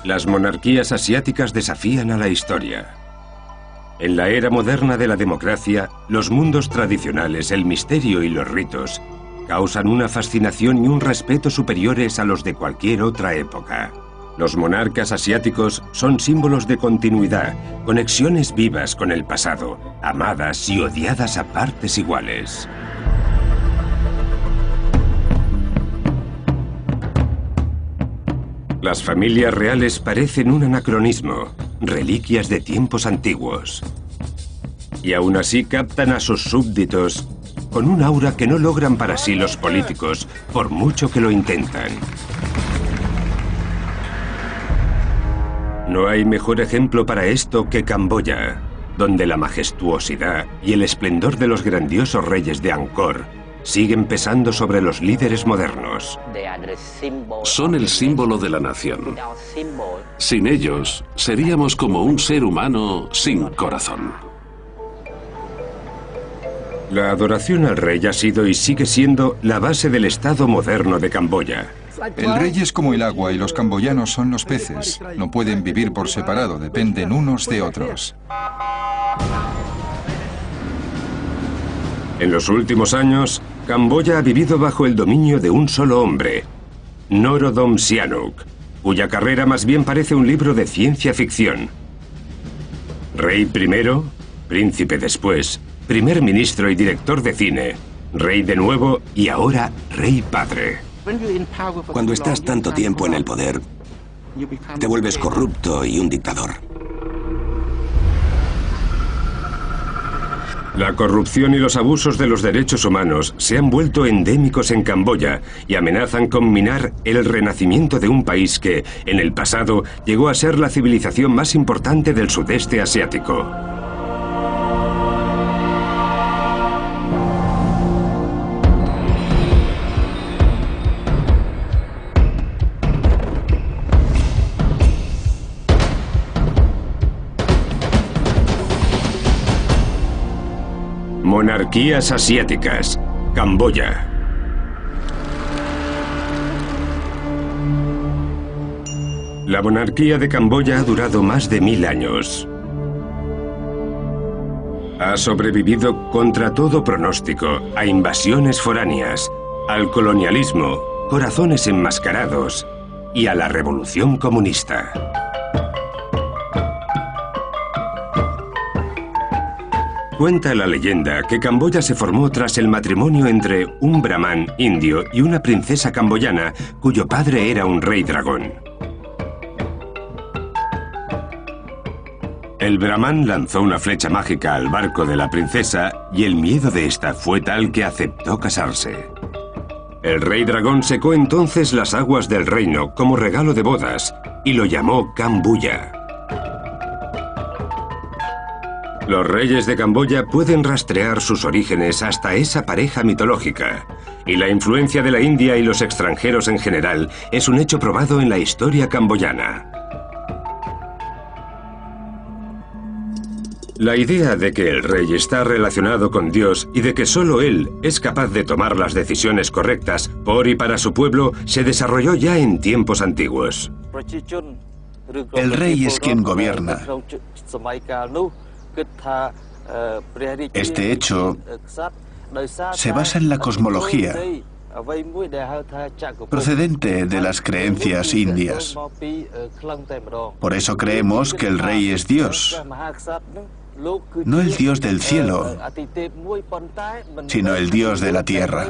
Las monarquías asiáticas desafían a la historia. En la era moderna de la democracia, los mundos tradicionales, el misterio y los ritos causan una fascinación y un respeto superiores a los de cualquier otra época. Los monarcas asiáticos son símbolos de continuidad, conexiones vivas con el pasado, amadas y odiadas a partes iguales. Las familias reales parecen un anacronismo, reliquias de tiempos antiguos. Y aún así captan a sus súbditos con un aura que no logran para sí los políticos, por mucho que lo intentan. No hay mejor ejemplo para esto que Camboya, donde la majestuosidad y el esplendor de los grandiosos reyes de Angkor siguen pesando sobre los líderes modernos. Son el símbolo de la nación. Sin ellos, seríamos como un ser humano sin corazón. La adoración al rey ha sido y sigue siendo la base del Estado moderno de Camboya. El rey es como el agua y los camboyanos son los peces. No pueden vivir por separado, dependen unos de otros. En los últimos años, Camboya ha vivido bajo el dominio de un solo hombre, Norodom Sihanouk, cuya carrera más bien parece un libro de ciencia ficción. Rey primero, príncipe después, primer ministro y director de cine, rey de nuevo y ahora rey padre. Cuando estás tanto tiempo en el poder, te vuelves corrupto y un dictador. La corrupción y los abusos de los derechos humanos se han vuelto endémicos en Camboya y amenazan con minar el renacimiento de un país que, en el pasado, llegó a ser la civilización más importante del sudeste asiático. Monarquías asiáticas, Camboya. La monarquía de Camboya ha durado más de 1000 años. Ha sobrevivido contra todo pronóstico a invasiones foráneas, al colonialismo, corazones enmascarados y a la revolución comunista. Cuenta la leyenda que Camboya se formó tras el matrimonio entre un brahman indio y una princesa camboyana cuyo padre era un rey dragón. El brahman lanzó una flecha mágica al barco de la princesa y el miedo de esta fue tal que aceptó casarse. El rey dragón secó entonces las aguas del reino como regalo de bodas y lo llamó Kambuya. Los reyes de Camboya pueden rastrear sus orígenes hasta esa pareja mitológica, y la influencia de la India y los extranjeros en general es un hecho probado en la historia camboyana. La idea de que el rey está relacionado con Dios y de que solo él es capaz de tomar las decisiones correctas por y para su pueblo se desarrolló ya en tiempos antiguos. El rey es quien gobierna. Este hecho se basa en la cosmología, procedente de las creencias indias. Por eso creemos que el rey es Dios, no el Dios del cielo, sino el Dios de la tierra.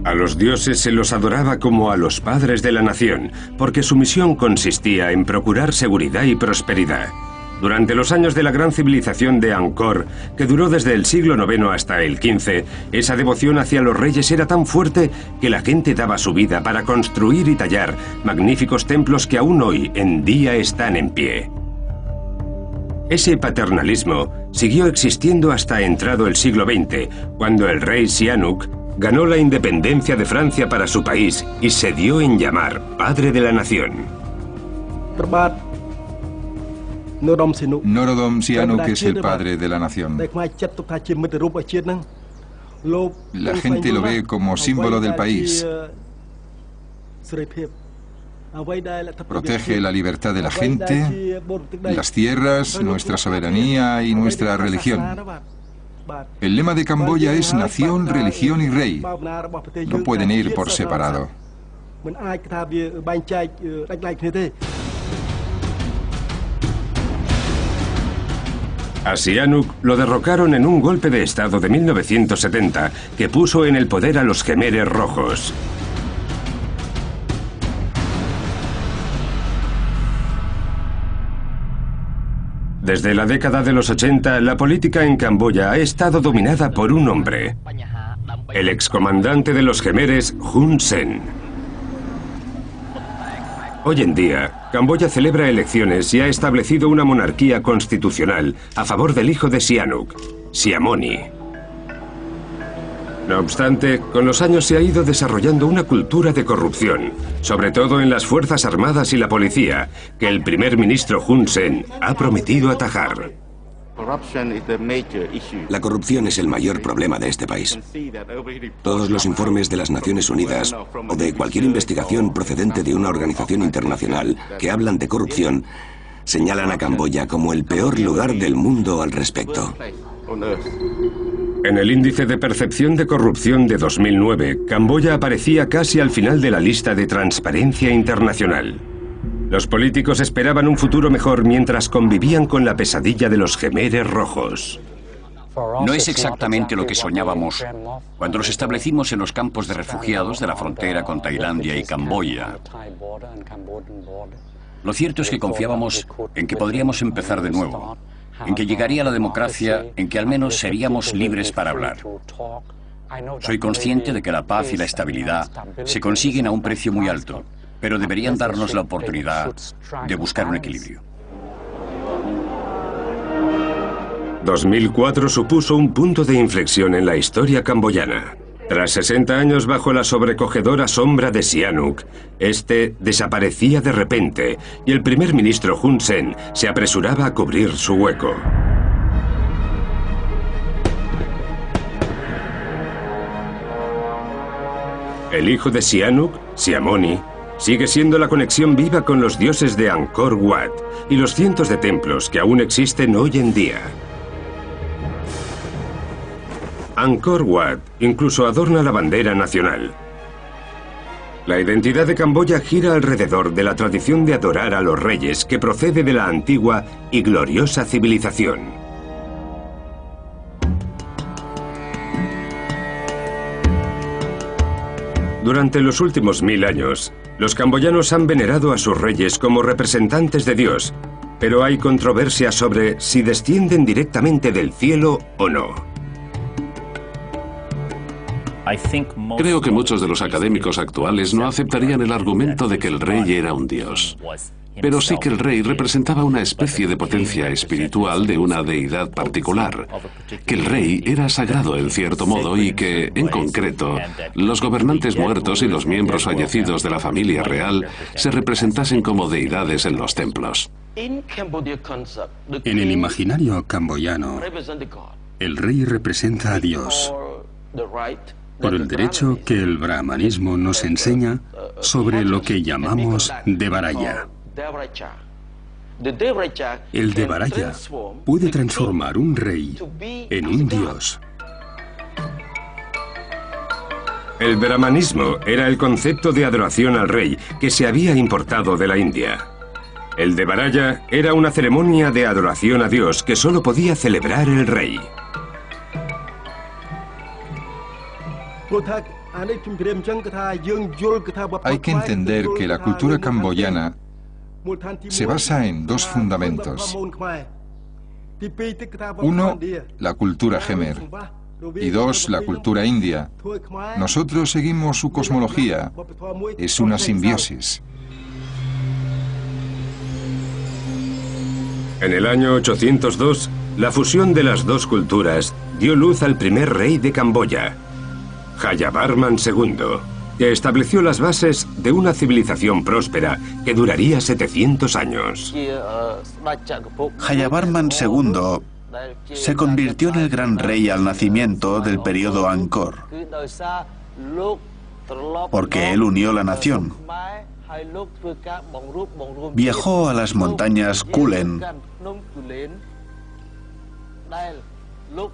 A los dioses se los adoraba como a los padres de la nación, porque su misión consistía en procurar seguridad y prosperidad. Durante los años de la gran civilización de Angkor, que duró desde el siglo IX hasta el XV, esa devoción hacia los reyes era tan fuerte que la gente daba su vida para construir y tallar magníficos templos que aún hoy en día están en pie. Ese paternalismo siguió existiendo hasta entrado el siglo XX, cuando el rey Sihanouk ganó la independencia de Francia para su país y se dio en llamar Padre de la Nación. Norodom Sihanouk es el padre de la nación. La gente lo ve como símbolo del país. Protege la libertad de la gente, las tierras, nuestra soberanía y nuestra religión. El lema de Camboya es nación, religión y rey. No pueden ir por separado. A Sihanouk lo derrocaron en un golpe de estado de 1970 que puso en el poder a los Khmeres rojos. Desde la década de los 80, la política en Camboya ha estado dominada por un hombre, el excomandante de los Khmeres, Hun Sen. Hoy en día, Camboya celebra elecciones y ha establecido una monarquía constitucional a favor del hijo de Sihanouk, Sihamoni. No obstante, con los años se ha ido desarrollando una cultura de corrupción, sobre todo en las Fuerzas Armadas y la policía, que el primer ministro Hun Sen ha prometido atajar. La corrupción es el mayor problema de este país. Todos los informes de las Naciones Unidas o de cualquier investigación procedente de una organización internacional que hablan de corrupción señalan a Camboya como el peor lugar del mundo al respecto. En el índice de percepción de corrupción de 2009, Camboya aparecía casi al final de la lista de Transparencia Internacional. Los políticos esperaban un futuro mejor mientras convivían con la pesadilla de los Khmeres rojos. No es exactamente lo que soñábamos cuando nos establecimos en los campos de refugiados de la frontera con Tailandia y Camboya. Lo cierto es que confiábamos en que podríamos empezar de nuevo, en que llegaría la democracia, en que al menos seríamos libres para hablar. Soy consciente de que la paz y la estabilidad se consiguen a un precio muy alto, pero deberían darnos la oportunidad de buscar un equilibrio. 2004 supuso un punto de inflexión en la historia camboyana. Tras 60 años bajo la sobrecogedora sombra de Sihanouk, este desaparecía de repente y el primer ministro Hun Sen se apresuraba a cubrir su hueco. El hijo de Sihanouk, Sihamoni, sigue siendo la conexión viva con los dioses de Angkor Wat y los cientos de templos que aún existen hoy en día. Angkor Wat incluso adorna la bandera nacional. La identidad de Camboya gira alrededor de la tradición de adorar a los reyes que procede de la antigua y gloriosa civilización. Durante los últimos 1000 años, los camboyanos han venerado a sus reyes como representantes de Dios, pero hay controversia sobre si descienden directamente del cielo o no. Creo que muchos de los académicos actuales no aceptarían el argumento de que el rey era un dios. Pero sí que el rey representaba una especie de potencia espiritual de una deidad particular, que el rey era sagrado en cierto modo y que, en concreto, los gobernantes muertos y los miembros fallecidos de la familia real se representasen como deidades en los templos. En el imaginario camboyano, el rey representa a Dios por el derecho que el brahmanismo nos enseña sobre lo que llamamos Devaraya. El Devaraya puede transformar un rey en un dios. El brahmanismo era el concepto de adoración al rey que se había importado de la India. El Devaraya era una ceremonia de adoración a Dios que solo podía celebrar el rey. Hay que entender que la cultura camboyana se basa en dos fundamentos. Uno, la cultura Khmer. Y dos, la cultura india. Nosotros seguimos su cosmología. Es una simbiosis. En el año 802, la fusión de las dos culturas dio luz al primer rey de Camboya, Jayavarman II, que estableció las bases de una civilización próspera que duraría 700 años. Jayavarman II se convirtió en el gran rey al nacimiento del periodo Angkor, porque él unió la nación. Viajó a las montañas Kulen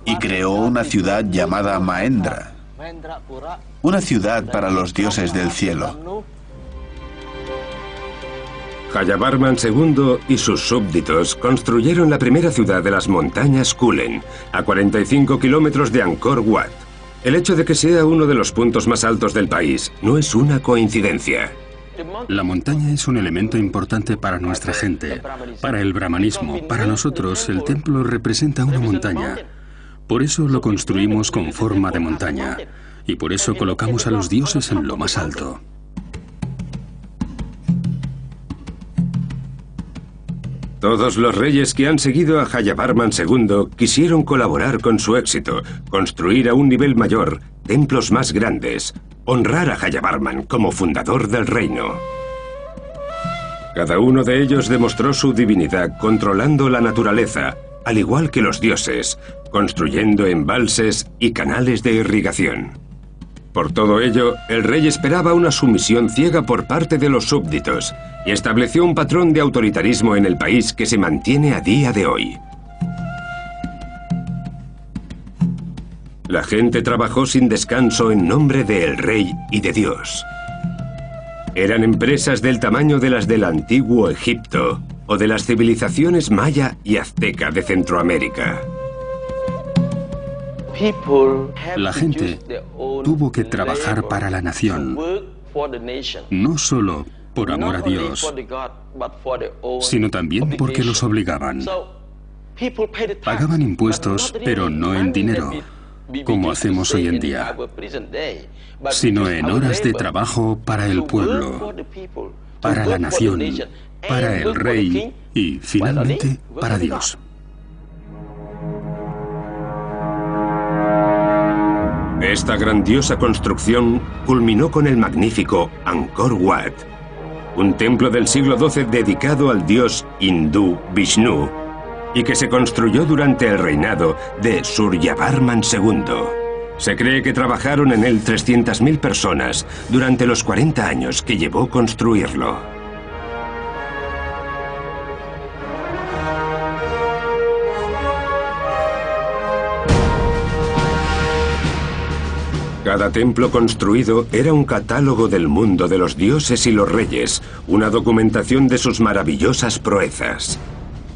y creó una ciudad llamada Mahendra, una ciudad para los dioses del cielo. Jayavarman II y sus súbditos construyeron la primera ciudad de las montañas Kulen, a 45 kilómetros de Angkor Wat. El hecho de que sea uno de los puntos más altos del país no es una coincidencia. La montaña es un elemento importante para nuestra gente, para el brahmanismo. Para nosotros, el templo representa una montaña. Por eso lo construimos con forma de montaña. Y por eso colocamos a los dioses en lo más alto. Todos los reyes que han seguido a Jayavarman II quisieron colaborar con su éxito, construir a un nivel mayor, templos más grandes, honrar a Jayavarman como fundador del reino. Cada uno de ellos demostró su divinidad controlando la naturaleza, al igual que los dioses, construyendo embalses y canales de irrigación. Por todo ello, el rey esperaba una sumisión ciega por parte de los súbditos y estableció un patrón de autoritarismo en el país que se mantiene a día de hoy. La gente trabajó sin descanso en nombre del rey y de Dios. Eran empresas del tamaño de las del antiguo Egipto o de las civilizaciones maya y azteca de Centroamérica. La gente tuvo que trabajar para la nación, no solo por amor a Dios, sino también porque los obligaban. Pagaban impuestos, pero no en dinero, como hacemos hoy en día, sino en horas de trabajo para el pueblo, para la nación, para el rey y, finalmente, para Dios. Esta grandiosa construcción culminó con el magnífico Angkor Wat, un templo del siglo XII dedicado al dios hindú Vishnu y que se construyó durante el reinado de Suryavarman II. Se cree que trabajaron en él 300.000 personas durante los 40 años que llevó construirlo. Cada templo construido era un catálogo del mundo de los dioses y los reyes, una documentación de sus maravillosas proezas.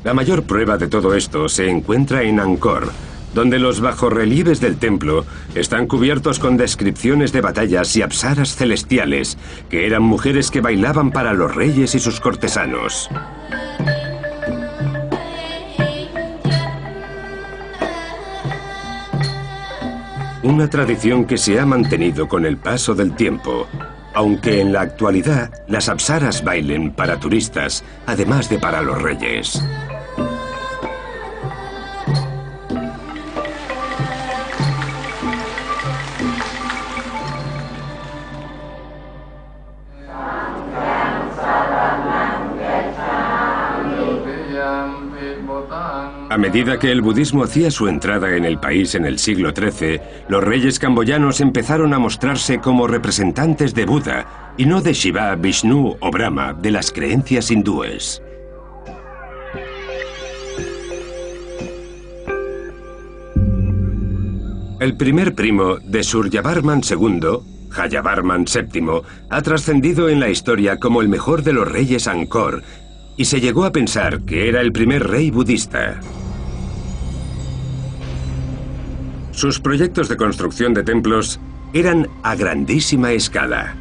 La mayor prueba de todo esto se encuentra en Angkor, donde los bajorrelieves del templo están cubiertos con descripciones de batallas y apsaras celestiales, que eran mujeres que bailaban para los reyes y sus cortesanos. Una tradición que se ha mantenido con el paso del tiempo, aunque en la actualidad las apsaras bailen para turistas, además de para los reyes. A medida que el budismo hacía su entrada en el país en el siglo XIII, los reyes camboyanos empezaron a mostrarse como representantes de Buda y no de Shiva, Vishnu o Brahma de las creencias hindúes. El primer primo de Suryavarman II, Jayavarman VII, ha trascendido en la historia como el mejor de los reyes Angkor y se llegó a pensar que era el primer rey budista. Sus proyectos de construcción de templos eran a grandísima escala.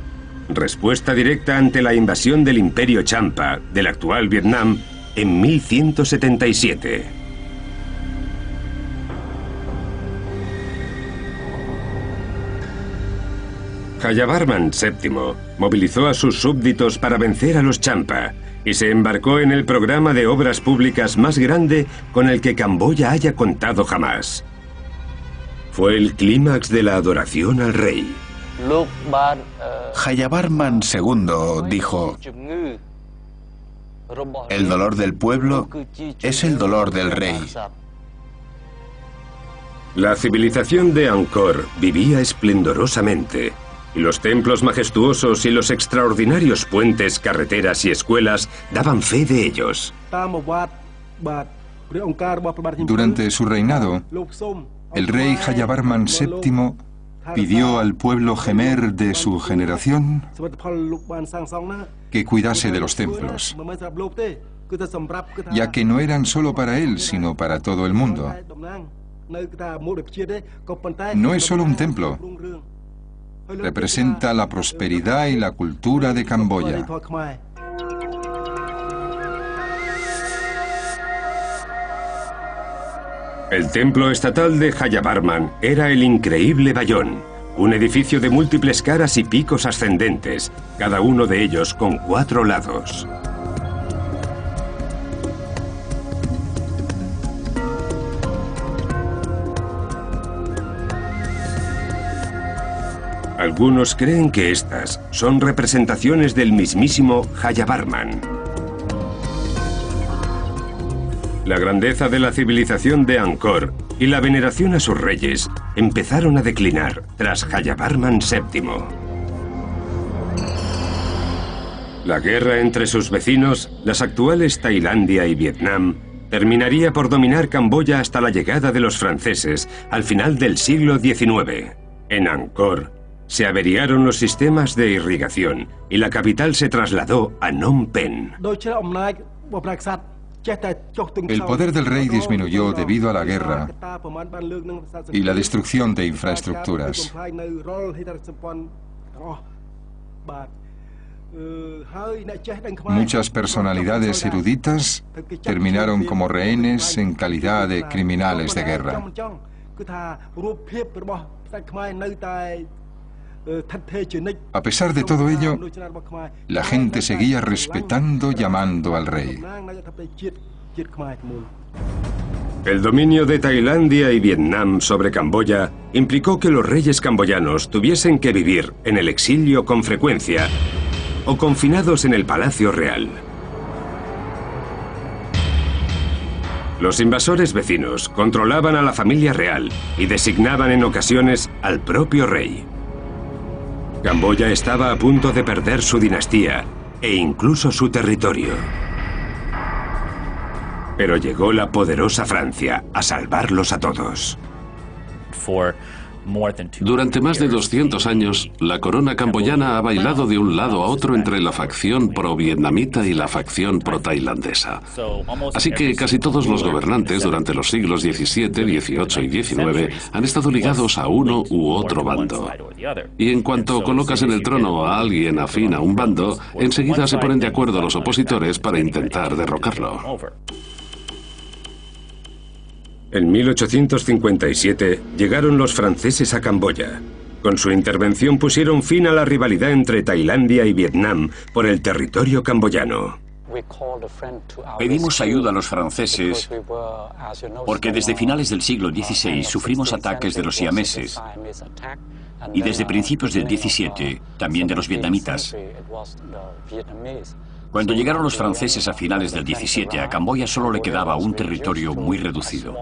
Respuesta directa ante la invasión del Imperio Champa del actual Vietnam en 1177. Jayavarman VII movilizó a sus súbditos para vencer a los Champa y se embarcó en el programa de obras públicas más grande con el que Camboya haya contado jamás. Fue el clímax de la adoración al rey. Jayavarman II dijo: el dolor del pueblo es el dolor del rey. La civilización de Angkor vivía esplendorosamente, y los templos majestuosos y los extraordinarios puentes, carreteras y escuelas daban fe de ellos. Durante su reinado, el rey Jayavarman VII pidió al pueblo Jemer de su generación que cuidase de los templos, ya que no eran solo para él, sino para todo el mundo. No es solo un templo, representa la prosperidad y la cultura de Camboya. El templo estatal de Jayavarman era el increíble Bayón, un edificio de múltiples caras y picos ascendentes, cada uno de ellos con 4 lados. Algunos creen que estas son representaciones del mismísimo Jayavarman. La grandeza de la civilización de Angkor y la veneración a sus reyes empezaron a declinar tras Jayavarman VII. La guerra entre sus vecinos, las actuales Tailandia y Vietnam, terminaría por dominar Camboya hasta la llegada de los franceses al final del siglo XIX. En Angkor se averiaron los sistemas de irrigación y la capital se trasladó a Phnom Penh. El poder del rey disminuyó debido a la guerra y la destrucción de infraestructuras. Muchas personalidades eruditas terminaron como rehenes en calidad de criminales de guerra. A pesar de todo ello, la gente seguía respetando y amando al rey. El dominio de Tailandia y Vietnam sobre Camboya implicó que los reyes camboyanos tuviesen que vivir en el exilio con frecuencia o confinados en el Palacio Real. Los invasores vecinos controlaban a la familia real y designaban en ocasiones al propio rey. Camboya estaba a punto de perder su dinastía e incluso su territorio. Pero llegó la poderosa Francia a salvarlos a todos. Durante más de 200 años, la corona camboyana ha bailado de un lado a otro entre la facción pro-vietnamita y la facción pro-tailandesa. Así que casi todos los gobernantes durante los siglos XVII, XVIII y XIX han estado ligados a uno u otro bando. Y en cuanto colocas en el trono a alguien afín a un bando, enseguida se ponen de acuerdo los opositores para intentar derrocarlo. En 1857 llegaron los franceses a Camboya. Con su intervención pusieron fin a la rivalidad entre Tailandia y Vietnam por el territorio camboyano. Pedimos ayuda a los franceses porque desde finales del siglo XVI sufrimos ataques de los siameses y desde principios del XVII también de los vietnamitas. Cuando llegaron los franceses a finales del XVII, a Camboya solo le quedaba un territorio muy reducido.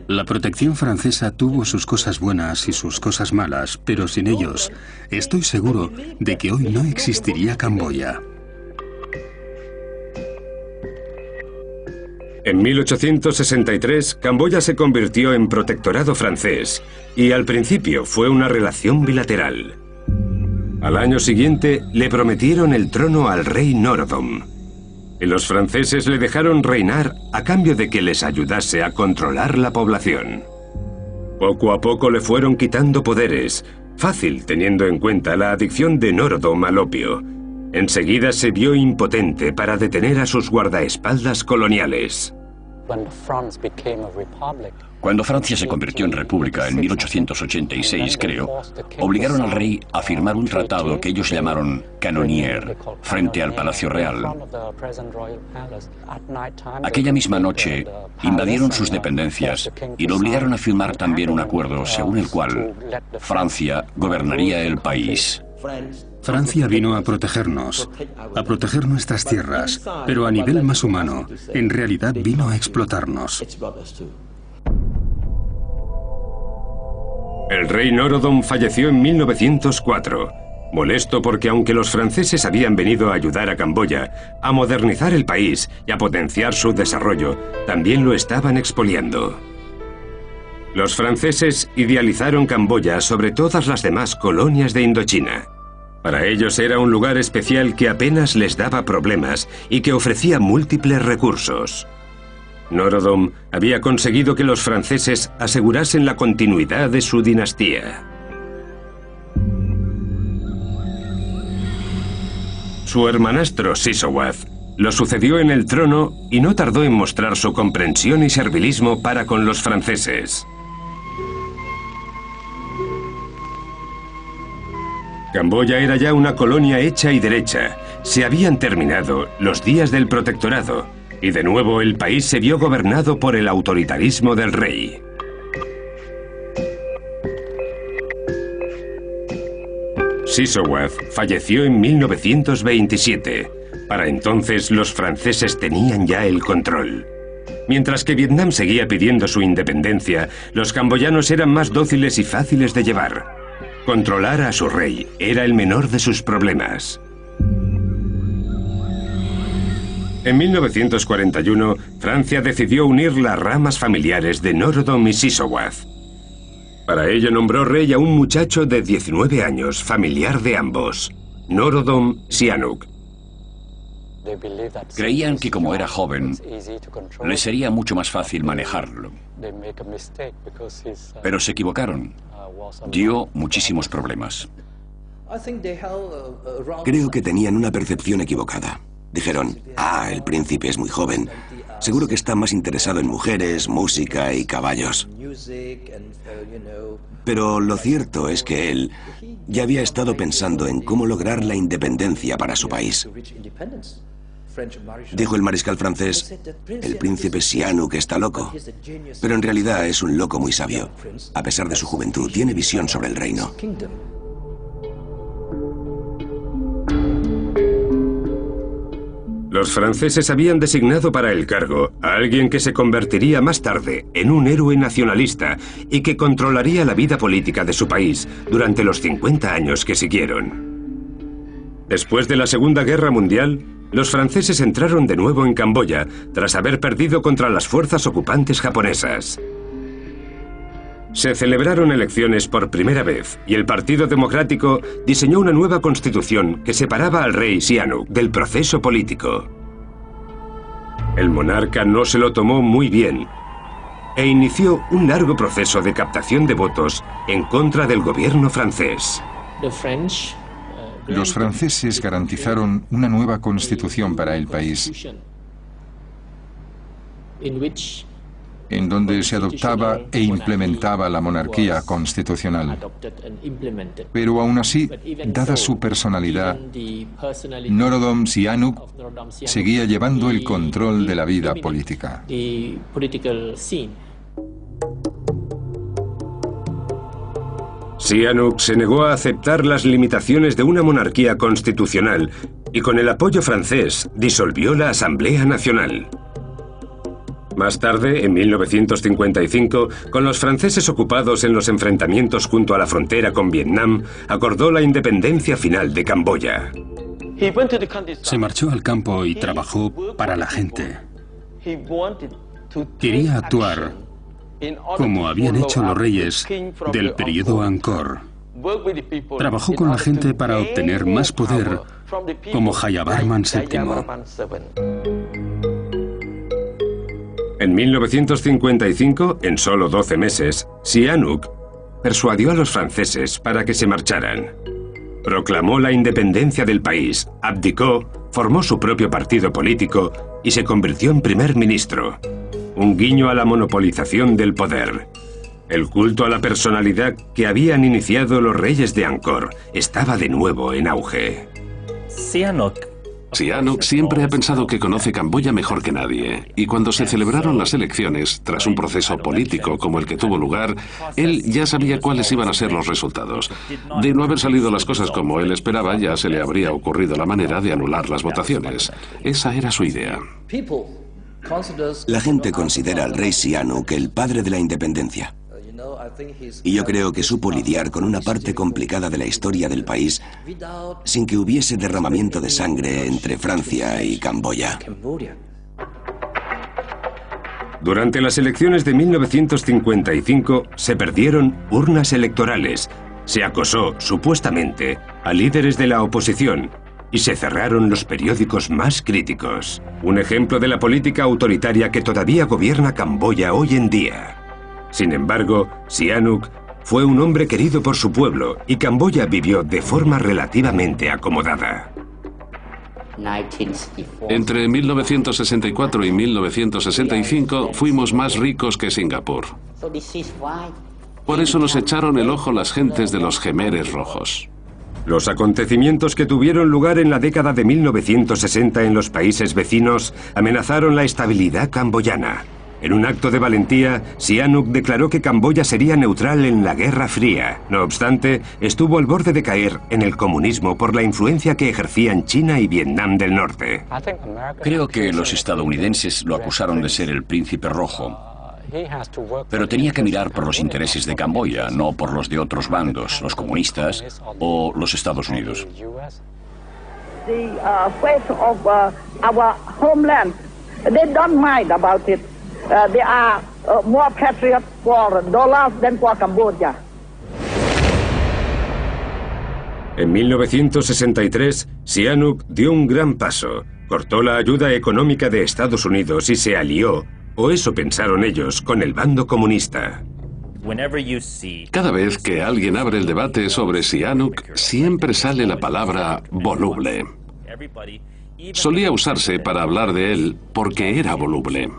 La protección francesa tuvo sus cosas buenas y sus cosas malas, pero sin ellos, estoy seguro de que hoy no existiría Camboya. En 1863, Camboya se convirtió en protectorado francés y al principio fue una relación bilateral. Al año siguiente le prometieron el trono al rey Norodom. Y los franceses le dejaron reinar a cambio de que les ayudase a controlar la población. Poco a poco le fueron quitando poderes, fácil teniendo en cuenta la adicción de Norodom al opio. Enseguida se vio impotente para detener a sus guardaespaldas coloniales. Cuando Francia se convirtió en república en 1886, creo, obligaron al rey a firmar un tratado que ellos llamaron canonier frente al Palacio Real. Aquella misma noche invadieron sus dependencias y lo obligaron a firmar también un acuerdo según el cual Francia gobernaría el país. Francia vino a proteger nuestras tierras, pero a nivel más humano, en realidad vino a explotarnos. El rey Norodom falleció en 1904, molesto porque aunque los franceses habían venido a ayudar a Camboya a modernizar el país y a potenciar su desarrollo, también lo estaban expoliando. Los franceses idealizaron Camboya sobre todas las demás colonias de Indochina. Para ellos era un lugar especial que apenas les daba problemas y que ofrecía múltiples recursos. Norodom había conseguido que los franceses asegurasen la continuidad de su dinastía. Su hermanastro Sisowath lo sucedió en el trono y no tardó en mostrar su comprensión y servilismo para con los franceses. Camboya era ya una colonia hecha y derecha. Se habían terminado los días del protectorado y de nuevo el país se vio gobernado por el autoritarismo del rey. Sisowath falleció en 1927. Para entonces los franceses tenían ya el control. Mientras que Vietnam seguía pidiendo su independencia, los camboyanos eran más dóciles y fáciles de llevar. Controlar a su rey era el menor de sus problemas. En 1941, Francia decidió unir las ramas familiares de Norodom y Sisowath. Para ello nombró rey a un muchacho de 19 años, familiar de ambos, Norodom Sihanouk. Creían que como era joven, le sería mucho más fácil manejarlo. Pero se equivocaron. Dio muchísimos problemas. Creo que tenían una percepción equivocada. Dijeron, el príncipe es muy joven. Seguro que está más interesado en mujeres, música y caballos. Pero lo cierto es que él ya había estado pensando en cómo lograr la independencia para su país. Dijo el mariscal francés, el príncipe Sihanouk está loco. Pero en realidad es un loco muy sabio. A pesar de su juventud, tiene visión sobre el reino. Los franceses habían designado para el cargo a alguien que se convertiría más tarde en un héroe nacionalista y que controlaría la vida política de su país durante los 50 años que siguieron. Después de la Segunda Guerra Mundial, los franceses entraron de nuevo en Camboya tras haber perdido contra las fuerzas ocupantes japonesas. Se celebraron elecciones por primera vez y el Partido Democrático diseñó una nueva constitución que separaba al rey Sihanouk del proceso político. El monarca no se lo tomó muy bien e inició un largo proceso de captación de votos en contra del gobierno francés. Los franceses garantizaron una nueva constitución para el país, en donde se adoptaba e implementaba la monarquía constitucional. Pero aún así, dada su personalidad, Norodom Sihanouk seguía llevando el control de la vida política. Sihanouk se negó a aceptar las limitaciones de una monarquía constitucional y con el apoyo francés disolvió la Asamblea Nacional. Más tarde, en 1955, con los franceses ocupados en los enfrentamientos junto a la frontera con Vietnam, acordó la independencia final de Camboya. Se marchó al campo y trabajó para la gente. Quería actuar como habían hecho los reyes del periodo Angkor. Trabajó con la gente para obtener más poder, como Jayavarman VII. En 1955, en solo 12 meses, Sihanouk persuadió a los franceses para que se marcharan. Proclamó la independencia del país, abdicó, formó su propio partido político y se convirtió en primer ministro. Un guiño a la monopolización del poder. El culto a la personalidad que habían iniciado los reyes de Angkor estaba de nuevo en auge. Sihanouk siempre ha pensado que conoce Camboya mejor que nadie, y cuando se celebraron las elecciones, tras un proceso político como el que tuvo lugar, él ya sabía cuáles iban a ser los resultados. De no haber salido las cosas como él esperaba, ya se le habría ocurrido la manera de anular las votaciones. Esa era su idea. La gente considera al rey Sihanouk el padre de la independencia. Y yo creo que supo lidiar con una parte complicada de la historia del país sin que hubiese derramamiento de sangre entre Francia y Camboya. Durante las elecciones de 1955 se perdieron urnas electorales, se acosó, supuestamente, a líderes de la oposición y se cerraron los periódicos más críticos. Un ejemplo de la política autoritaria que todavía gobierna Camboya hoy en día. Sin embargo, Sihanouk fue un hombre querido por su pueblo y Camboya vivió de forma relativamente acomodada. Entre 1964 y 1965 fuimos más ricos que Singapur. Por eso nos echaron el ojo las gentes de los Jemeres Rojos. Los acontecimientos que tuvieron lugar en la década de 1960 en los países vecinos amenazaron la estabilidad camboyana. En un acto de valentía, Sihanouk declaró que Camboya sería neutral en la Guerra Fría. No obstante, estuvo al borde de caer en el comunismo por la influencia que ejercían China y Vietnam del Norte. Creo que los estadounidenses lo acusaron de ser el príncipe rojo. Pero tenía que mirar por los intereses de Camboya, no por los de otros bandos, los comunistas o los Estados Unidos. The fate of our homeland, they don't mind about it. They are more patriots for dollars than for Cambodia. En 1963, Sihanouk dio un gran paso. Cortó la ayuda económica de Estados Unidos y se alió, o eso pensaron ellos, con el bando comunista. Cada vez que alguien abre el debate sobre Sihanouk, siempre sale la palabra voluble. Solía usarse para hablar de él porque era voluble.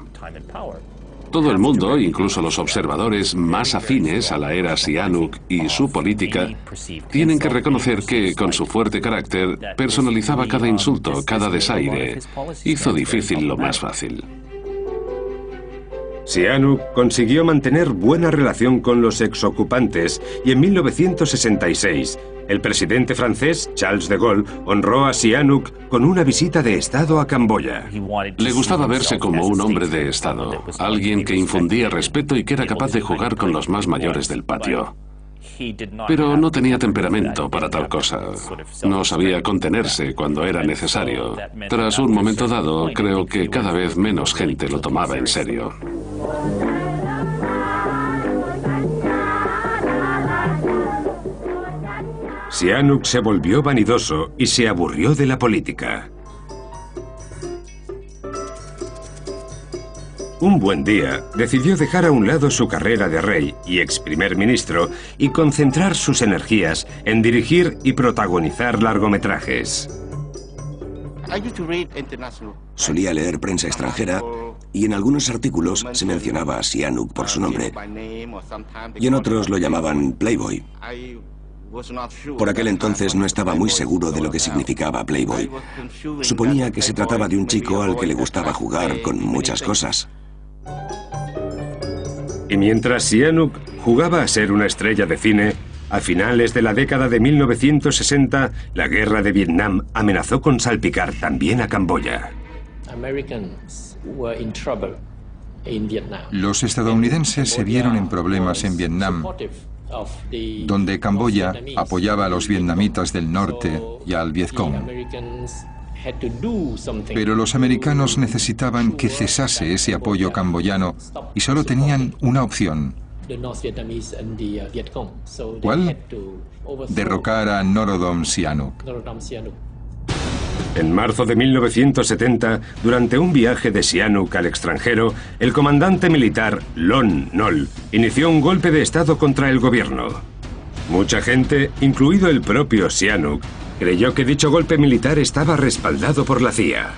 Todo el mundo, incluso los observadores más afines a la era Sihanouk y su política, tienen que reconocer que, con su fuerte carácter, personalizaba cada insulto, cada desaire. Hizo difícil lo más fácil. Sihanouk consiguió mantener buena relación con los exocupantes y en 1966 el presidente francés, Charles de Gaulle, honró a Sihanouk con una visita de Estado a Camboya. Le gustaba verse como un hombre de Estado, alguien que infundía respeto y que era capaz de jugar con los más mayores del patio. Pero no tenía temperamento para tal cosa. No sabía contenerse cuando era necesario. Tras un momento dado, creo que cada vez menos gente lo tomaba en serio. Sihanouk se volvió vanidoso y se aburrió de la política. Un buen día, decidió dejar a un lado su carrera de rey y ex primer ministro y concentrar sus energías en dirigir y protagonizar largometrajes. Solía leer prensa extranjera y en algunos artículos se mencionaba a Sihanouk por su nombre y en otros lo llamaban Playboy. Por aquel entonces no estaba muy seguro de lo que significaba Playboy. Suponía que se trataba de un chico al que le gustaba jugar con muchas cosas. Y mientras Sihanouk jugaba a ser una estrella de cine, a finales de la década de 1960, la guerra de Vietnam amenazó con salpicar también a Camboya. Los estadounidenses se vieron en problemas en Vietnam, donde Camboya apoyaba a los vietnamitas del norte y al Vietcong. Pero los americanos necesitaban que cesase ese apoyo camboyano y solo tenían una opción. ¿Cuál? Derrocar a Norodom Sihanouk. En marzo de 1970, durante un viaje de Sihanouk al extranjero, el comandante militar Lon Nol inició un golpe de estado contra el gobierno. Mucha gente, incluido el propio Sihanouk, creyó que dicho golpe militar estaba respaldado por la CIA.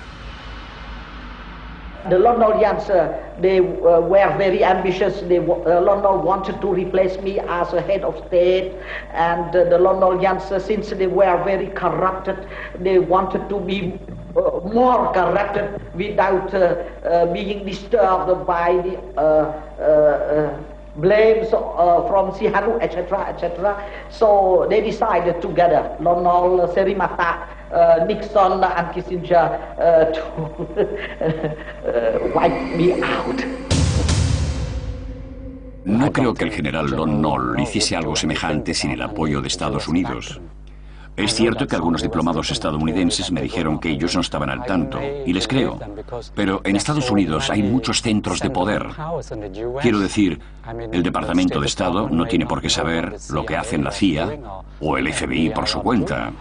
The Lon Nol Yancer, they were very ambitious. Lon Nol wanted to replace me as a head of state, and the Lon Nol Yancer, since they were very corrupted, they wanted to be more corrupted without being disturbed by the blames from Sihanouk, etc., etc. So they decided together, Lon Nol, Serimata, Nixon and Kissinger, to wipe me out. No creo que el general Lon Nol hiciese algo semejante sin el apoyo de Estados Unidos. Es cierto que algunos diplomados estadounidenses me dijeron que ellos no estaban al tanto, y les creo. Pero en Estados Unidos hay muchos centros de poder. Quiero decir, el Departamento de Estado no tiene por qué saber lo que hacen la CIA o el FBI por su cuenta.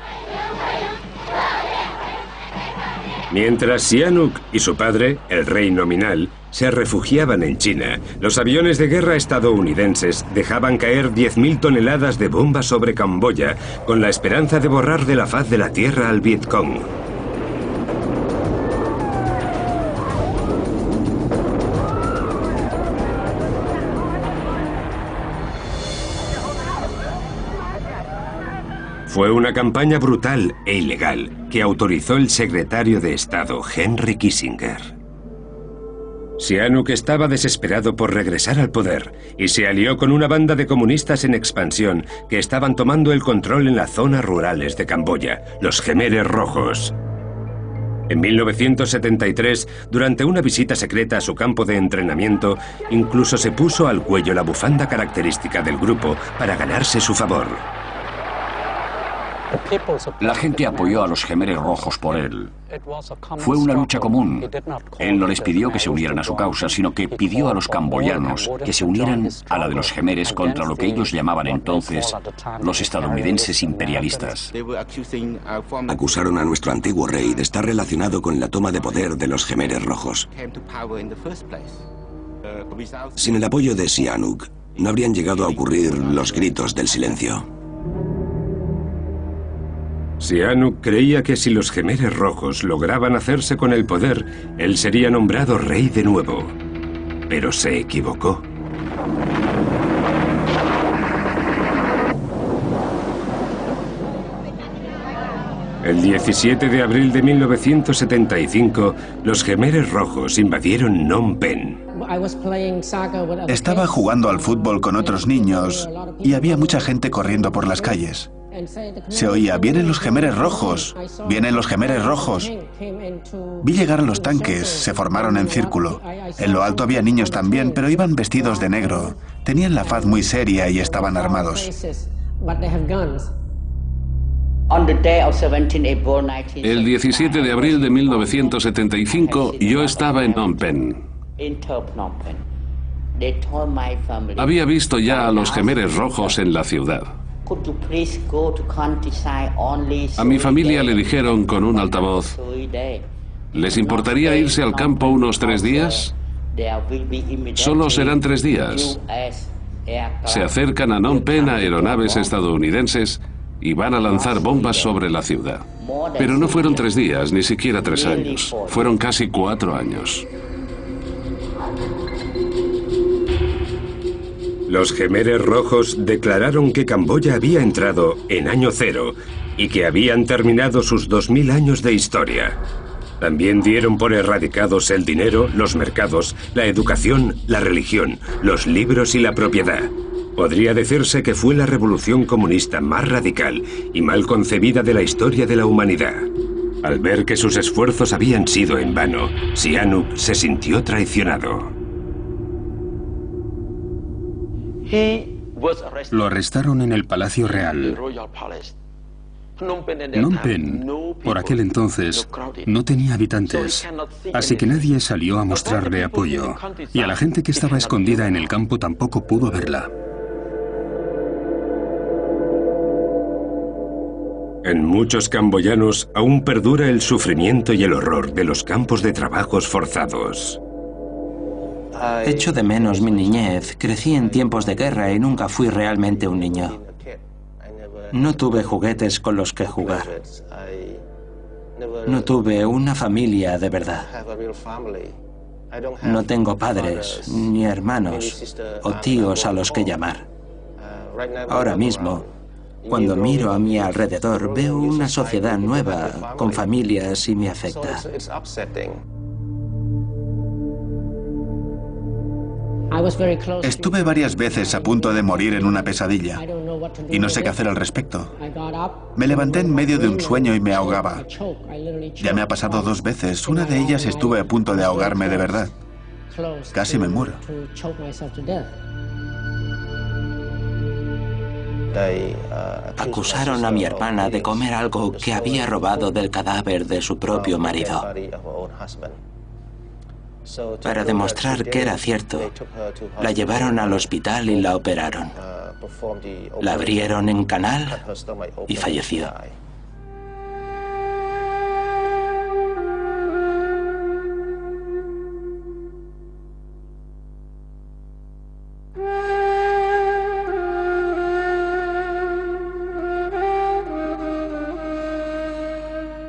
Mientras Sihanouk y su padre, el rey nominal, se refugiaban en China, los aviones de guerra estadounidenses dejaban caer 10.000 toneladas de bombas sobre Camboya con la esperanza de borrar de la faz de la tierra al Vietcong. Fue una campaña brutal e ilegal que autorizó el secretario de Estado Henry Kissinger. Sihanouk estaba desesperado por regresar al poder y se alió con una banda de comunistas en expansión que estaban tomando el control en las zonas rurales de Camboya, los Khmeres Rojos. En 1973, durante una visita secreta a su campo de entrenamiento, incluso se puso al cuello la bufanda característica del grupo para ganarse su favor. La gente apoyó a los Khmeres Rojos por él. Fue una lucha común. Él no les pidió que se unieran a su causa, sino que pidió a los camboyanos que se unieran a la de los Khmeres contra lo que ellos llamaban entonces los estadounidenses imperialistas. Acusaron a nuestro antiguo rey de estar relacionado con la toma de poder de los Khmeres Rojos. Sin el apoyo de Sihanouk, no habrían llegado a ocurrir los gritos del silencio. Sihanouk creía que si los Khmeres Rojos lograban hacerse con el poder, él sería nombrado rey de nuevo. Pero se equivocó. El 17 de abril de 1975, los Khmeres Rojos invadieron Phnom Penh. Estaba jugando al fútbol con otros niños y había mucha gente corriendo por las calles. Se oía, vienen los Khmeres Rojos, vienen los Khmeres Rojos. Vi llegar los tanques, se formaron en círculo. En lo alto había niños también, pero iban vestidos de negro. Tenían la faz muy seria y estaban armados. El 17 de abril de 1975 yo estaba en Phnom Penh. Había visto ya a los Khmeres Rojos en la ciudad. A mi familia le dijeron con un altavoz, ¿les importaría irse al campo unos 3 días? Solo serán 3 días. Se acercan a Phnom Penh aeronaves estadounidenses y van a lanzar bombas sobre la ciudad. Pero no fueron 3 días, ni siquiera 3 años. Fueron casi 4 años. Los Khmeres Rojos declararon que Camboya había entrado en año cero y que habían terminado sus 2000 años de historia. También dieron por erradicados el dinero, los mercados, la educación, la religión, los libros y la propiedad. Podría decirse que fue la revolución comunista más radical y mal concebida de la historia de la humanidad. Al ver que sus esfuerzos habían sido en vano, Sihanouk se sintió traicionado. Lo arrestaron en el Palacio Real. Phnom Penh, por aquel entonces, no tenía habitantes, así que nadie salió a mostrarle apoyo, y a la gente que estaba escondida en el campo tampoco pudo verla. En muchos camboyanos aún perdura el sufrimiento y el horror de los campos de trabajos forzados. Echo de menos mi niñez. Crecí en tiempos de guerra y nunca fui realmente un niño. No tuve juguetes con los que jugar. No tuve una familia de verdad. No tengo padres, ni hermanos o tíos a los que llamar. Ahora mismo, cuando miro a mi alrededor, veo una sociedad nueva, con familias y me afecta. Estuve varias veces a punto de morir en una pesadilla y no sé qué hacer al respecto. Me levanté en medio de un sueño y me ahogaba. Ya me ha pasado 2 veces. Una de ellas estuve a punto de ahogarme de verdad. Casi me muero. Acusaron a mi hermana de comer algo que había robado del cadáver de su propio marido. Para demostrar que era cierto, la llevaron al hospital y la operaron. La abrieron en canal y falleció.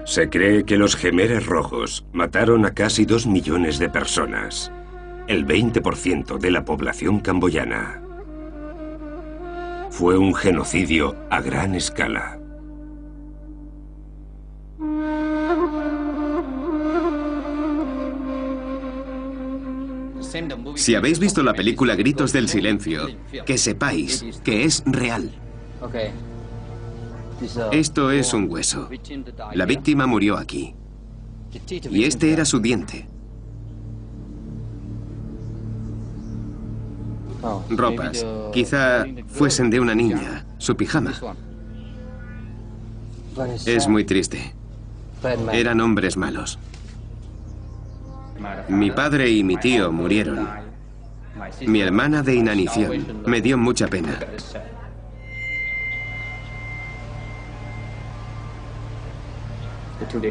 Se cree que los Jemeres Rojos mataron a casi 2 millones de personas, el 20% de la población camboyana. Fue un genocidio a gran escala. Si habéis visto la película Gritos del Silencio, que sepáis que es real. Esto es un hueso. La víctima murió aquí. Y este era su diente. Ropas. Quizá fuesen de una niña. Su pijama. Es muy triste. Eran hombres malos. Mi padre y mi tío murieron. Mi hermana de inanición. Me dio mucha pena.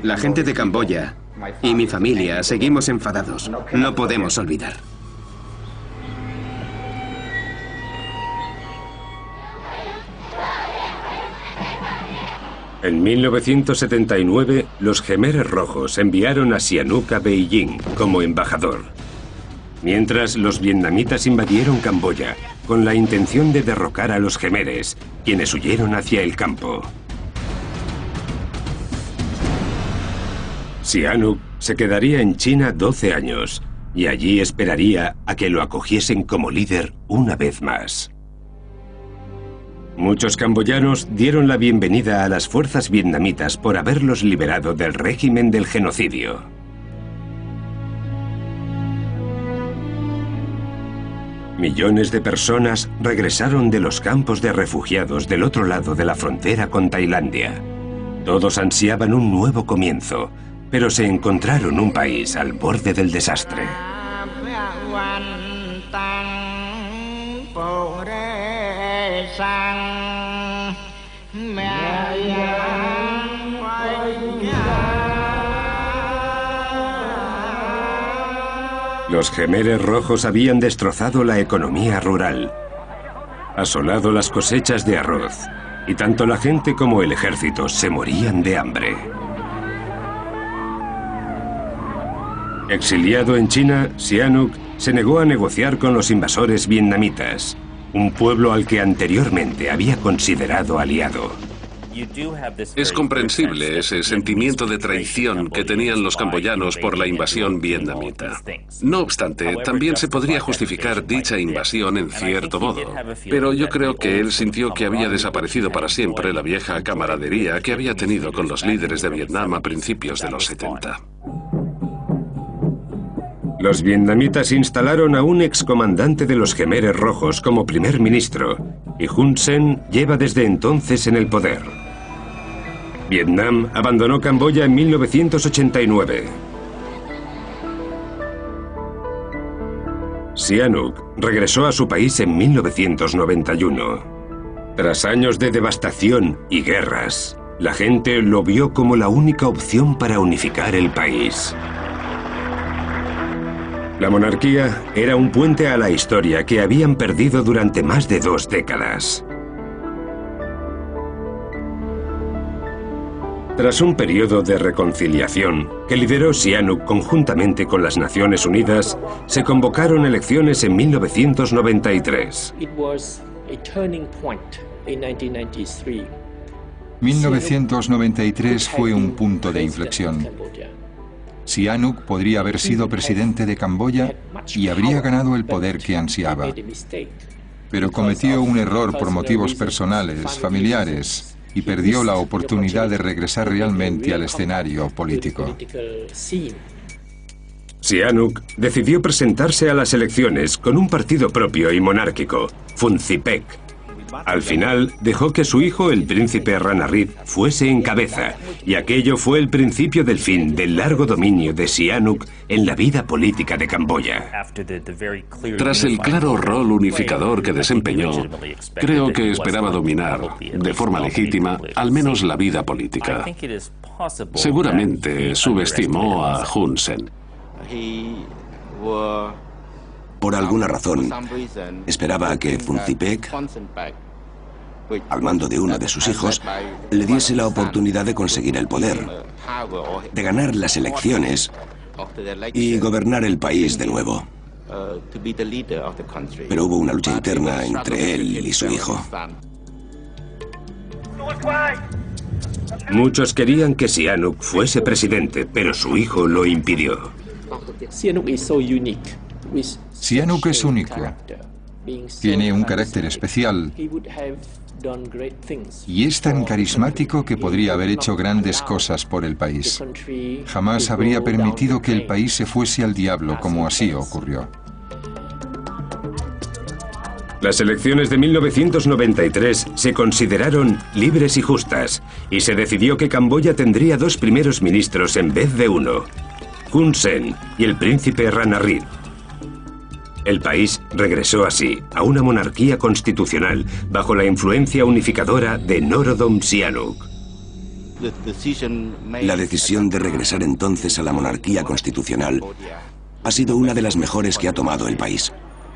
La gente de Camboya y mi familia seguimos enfadados. No podemos olvidar. En 1979, los Jemeres Rojos enviaron a Sihanouk a Beijing como embajador. Mientras, los vietnamitas invadieron Camboya con la intención de derrocar a los Jemeres, quienes huyeron hacia el campo. Sihanouk se quedaría en China 12 años y allí esperaría a que lo acogiesen como líder una vez más. Muchos camboyanos dieron la bienvenida a las fuerzas vietnamitas por haberlos liberado del régimen del genocidio. Millones de personas regresaron de los campos de refugiados del otro lado de la frontera con Tailandia. Todos ansiaban un nuevo comienzo, pero se encontraron un país al borde del desastre. Los Jemeres Rojos habían destrozado la economía rural, asolado las cosechas de arroz, y tanto la gente como el ejército se morían de hambre. Exiliado en China, Sihanouk se negó a negociar con los invasores vietnamitas, un pueblo al que anteriormente había considerado aliado. Es comprensible ese sentimiento de traición que tenían los camboyanos por la invasión vietnamita. No obstante, también se podría justificar dicha invasión en cierto modo. Pero yo creo que él sintió que había desaparecido para siempre la vieja camaradería que había tenido con los líderes de Vietnam a principios de los 70. Los vietnamitas instalaron a un excomandante de los Jemeres Rojos como primer ministro, y Hun Sen lleva desde entonces en el poder. Vietnam abandonó Camboya en 1989. Sihanouk regresó a su país en 1991. Tras años de devastación y guerras, la gente lo vio como la única opción para unificar el país. La monarquía era un puente a la historia que habían perdido durante más de 2 décadas. Tras un periodo de reconciliación que lideró Sihanouk conjuntamente con las Naciones Unidas, se convocaron elecciones en 1993. 1993 fue un punto de inflexión. Sihanouk podría haber sido presidente de Camboya y habría ganado el poder que ansiaba. Pero cometió un error por motivos personales, familiares, y perdió la oportunidad de regresar realmente al escenario político. Sihanouk decidió presentarse a las elecciones con un partido propio y monárquico, Funthipec. Al final, dejó que su hijo, el príncipe Ranariddh, fuese en cabeza, y aquello fue el principio del fin del largo dominio de Sihanouk en la vida política de Camboya. Tras el claro rol unificador que desempeñó, creo que esperaba dominar, de forma legítima, al menos la vida política. Seguramente subestimó a Hun Sen. Por alguna razón, esperaba a que Funchipech, al mando de uno de sus hijos, le diese la oportunidad de conseguir el poder, de ganar las elecciones y gobernar el país de nuevo. Pero hubo una lucha interna entre él y su hijo. Muchos querían que Sihanouk fuese presidente, pero su hijo lo impidió. Sihanouk es único. Tiene un carácter especial y es tan carismático que podría haber hecho grandes cosas por el país. Jamás habría permitido que el país se fuese al diablo como así ocurrió. Las elecciones de 1993 se consideraron libres y justas, y se decidió que Camboya tendría 2 primeros ministros en vez de uno, Hun Sen y el príncipe Ranariddh. El país regresó así a una monarquía constitucional bajo la influencia unificadora de Norodom Sihanouk. La decisión de regresar entonces a la monarquía constitucional ha sido una de las mejores que ha tomado el país.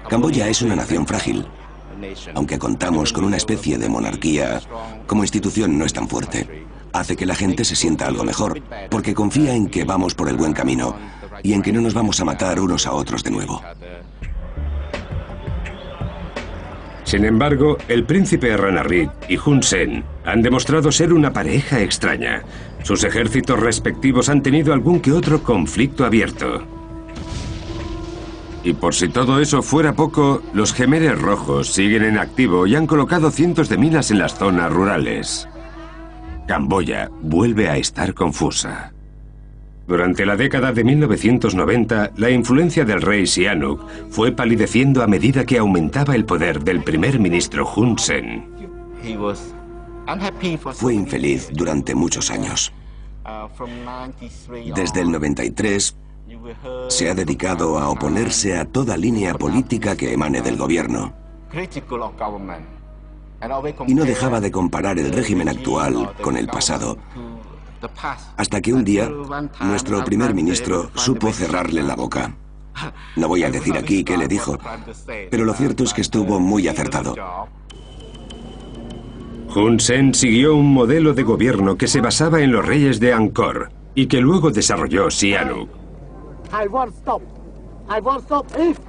Camboya es una nación frágil. Aunque contamos con una especie de monarquía, como institución no es tan fuerte. Hace que la gente se sienta algo mejor, porque confía en que vamos por el buen camino y en que no nos vamos a matar unos a otros de nuevo. Sin embargo, el príncipe Ranariddh y Hun Sen han demostrado ser una pareja extraña. Sus ejércitos respectivos han tenido algún que otro conflicto abierto. Y por si todo eso fuera poco, los Jemeres Rojos siguen en activo y han colocado cientos de minas en las zonas rurales. Camboya vuelve a estar confusa. Durante la década de 1990, la influencia del rey Sihanouk fue palideciendo a medida que aumentaba el poder del primer ministro Hun Sen. Fue infeliz durante muchos años. Desde el 93, se ha dedicado a oponerse a toda línea política que emane del gobierno. Y no dejaba de comparar el régimen actual con el pasado, hasta que un día nuestro primer ministro supo cerrarle la boca. No voy a decir aquí qué le dijo, pero lo cierto es que estuvo muy acertado. Hun Sen siguió un modelo de gobierno que se basaba en los reyes de Angkor y que luego desarrolló Sihanouk. I won't stop if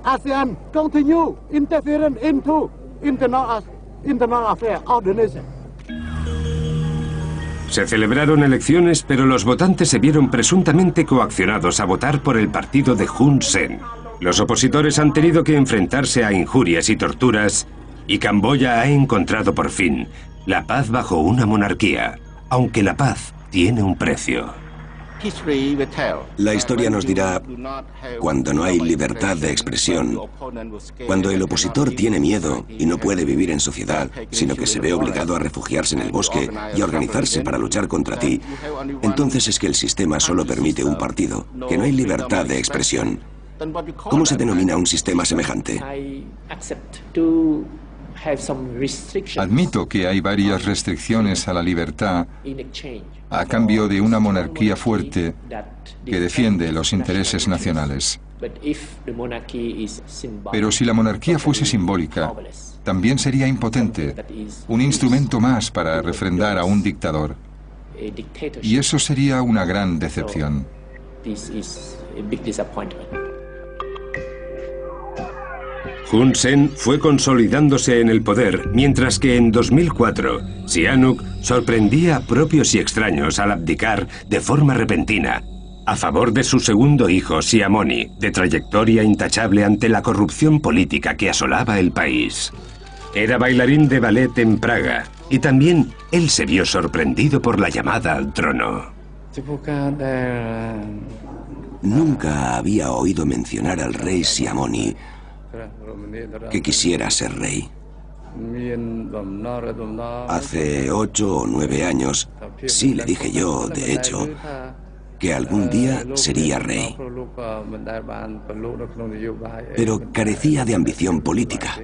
ASEAN continue interfering into internal affairs of the nation. Se celebraron elecciones, pero los votantes se vieron presuntamente coaccionados a votar por el partido de Hun Sen. Los opositores han tenido que enfrentarse a injurias y torturas, y Camboya ha encontrado por fin la paz bajo una monarquía, aunque la paz tiene un precio. La historia nos dirá, cuando no hay libertad de expresión, cuando el opositor tiene miedo y no puede vivir en sociedad, sino que se ve obligado a refugiarse en el bosque y a organizarse para luchar contra ti, entonces es que el sistema solo permite un partido, que no hay libertad de expresión. ¿Cómo se denomina un sistema semejante? Admito que hay varias restricciones a la libertad a cambio de una monarquía fuerte que defiende los intereses nacionales. Pero si la monarquía fuese simbólica, también sería impotente, un instrumento más para refrendar a un dictador. Y eso sería una gran decepción. Hun Sen fue consolidándose en el poder, mientras que en 2004, Sihanouk sorprendía a propios y extraños al abdicar de forma repentina, a favor de su segundo hijo, Sihamoni, de trayectoria intachable ante la corrupción política que asolaba el país. Era bailarín de ballet en Praga, y también él se vio sorprendido por la llamada al trono. Nunca había oído mencionar al rey Sihamoni que quisiera ser rey. Hace 8 o 9 años, sí le dije yo, de hecho, que algún día sería rey. Pero carecía de ambición política.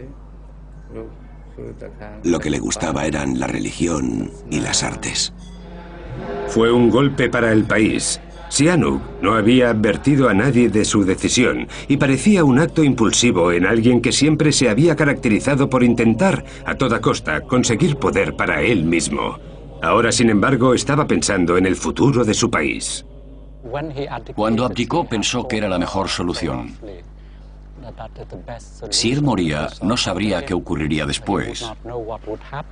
Lo que le gustaba eran la religión y las artes. Fue un golpe para el país. Sihanouk no había advertido a nadie de su decisión y parecía un acto impulsivo en alguien que siempre se había caracterizado por intentar, a toda costa, conseguir poder para él mismo. Ahora, sin embargo, estaba pensando en el futuro de su país. Cuando abdicó pensó que era la mejor solución. Si él moría, no sabría qué ocurriría después.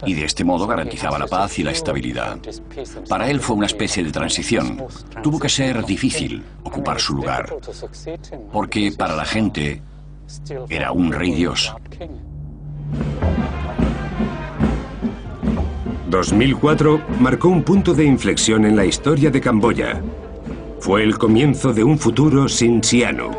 Y de este modo garantizaba la paz y la estabilidad. Para él fue una especie de transición. Tuvo que ser difícil ocupar su lugar. Porque para la gente era un rey dios. 2004 marcó un punto de inflexión en la historia de Camboya. Fue el comienzo de un futuro sin Sihanouk.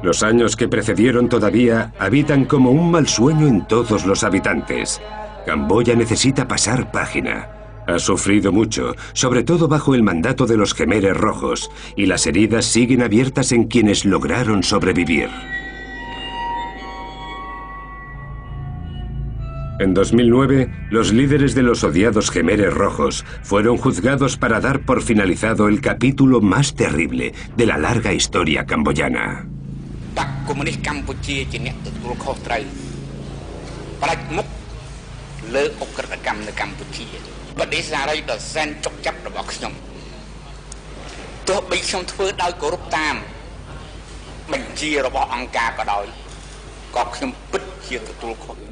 Los años que precedieron todavía habitan como un mal sueño en todos los habitantes. Camboya necesita pasar página. Ha sufrido mucho, sobre todo bajo el mandato de los Khmeres Rojos, y las heridas siguen abiertas en quienes lograron sobrevivir. En 2009, los líderes de los odiados Khmeres Rojos fueron juzgados para dar por finalizado el capítulo más terrible de la larga historia camboyana.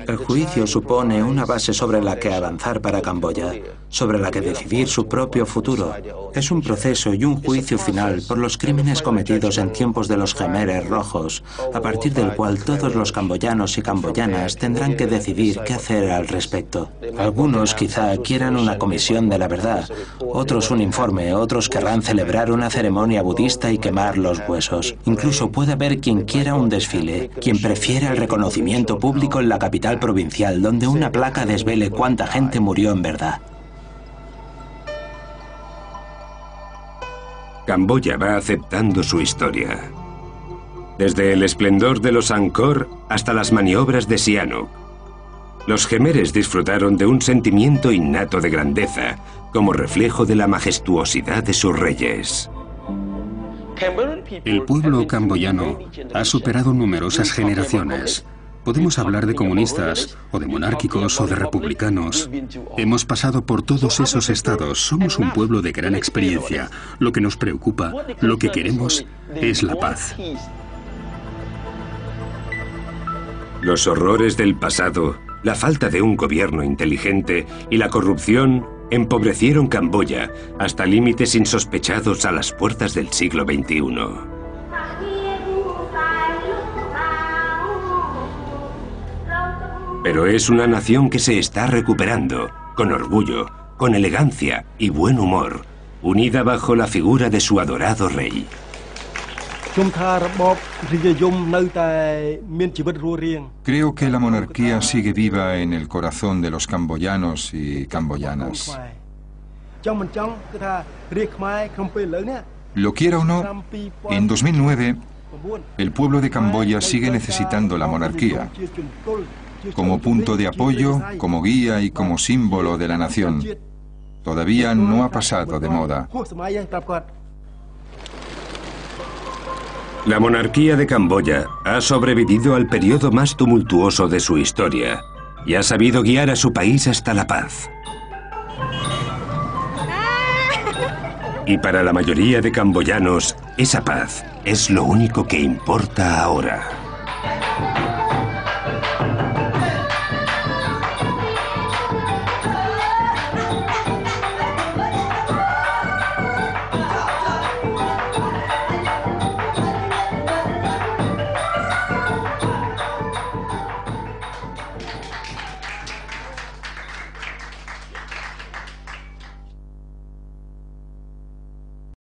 El juicio supone una base sobre la que avanzar para Camboya, sobre la que decidir su propio futuro. Es un proceso y un juicio final por los crímenes cometidos en tiempos de los Khmeres Rojos, a partir del cual todos los camboyanos y camboyanas tendrán que decidir qué hacer al respecto. Algunos quizá quieran una comisión de la verdad, otros un informe, otros querrán celebrar una ceremonia budista y quemar los huesos. Incluso puede haber quien quiera un desfile, quien prefiera el reconocimiento público en la capital provincial, donde una placa desvele cuánta gente murió en verdad. Camboya va aceptando su historia. Desde el esplendor de los Angkor hasta las maniobras de Sihanouk. Los Khmeres disfrutaron de un sentimiento innato de grandeza, como reflejo de la majestuosidad de sus reyes. El pueblo camboyano ha superado numerosas generaciones. Podemos hablar de comunistas, o de monárquicos, o de republicanos. Hemos pasado por todos esos estados. Somos un pueblo de gran experiencia. Lo que nos preocupa, lo que queremos, es la paz. Los horrores del pasado, la falta de un gobierno inteligente y la corrupción empobrecieron Camboya hasta límites insospechados a las puertas del siglo XXI. Pero es una nación que se está recuperando, con orgullo, con elegancia y buen humor, unida bajo la figura de su adorado rey. Creo que la monarquía sigue viva en el corazón de los camboyanos y camboyanas. Lo quiera o no, en 2009, el pueblo de Camboya sigue necesitando la monarquía, como punto de apoyo, como guía y como símbolo de la nación. Todavía no ha pasado de moda. La monarquía de Camboya ha sobrevivido al periodo más tumultuoso de su historia y ha sabido guiar a su país hasta la paz. Y para la mayoría de camboyanos, esa paz es lo único que importa ahora.